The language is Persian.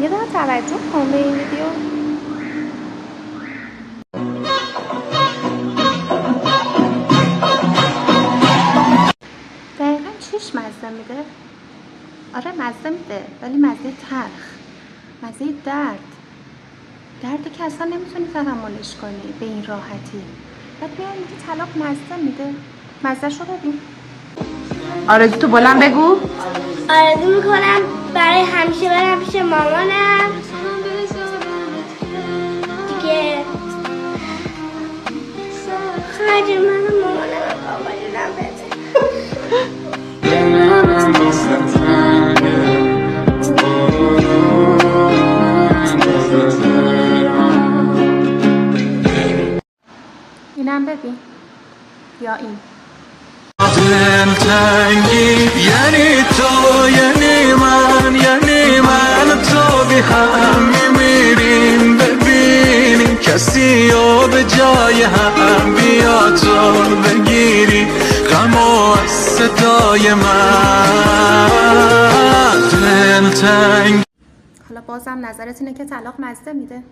یه دقیقه توجه کن به این ویدیو. دقیقا چیش مزه میده؟ آره مزه میده، ولی مزه تلخ، مزه دردی که اصلا نمیتونی تحملش کنی به این راحتی. بعد بیان میگی طلاق مزه میده. مزه شو ببین. آرزو تو بلند بگو. آرزو میکنم برای همیشه برم پیش مامانم دیگه. خرج من و مامانم آقایونم بده. اینم ببین یا این. دلتنگی یعنی تو، یعنی من تو بی هم میمیریم. ببینیم کسی و به جای هم بیا تو بگیری غم و صدای من. دلتنگی. حالا بازم نظرت اینه که طلاق مزه میده؟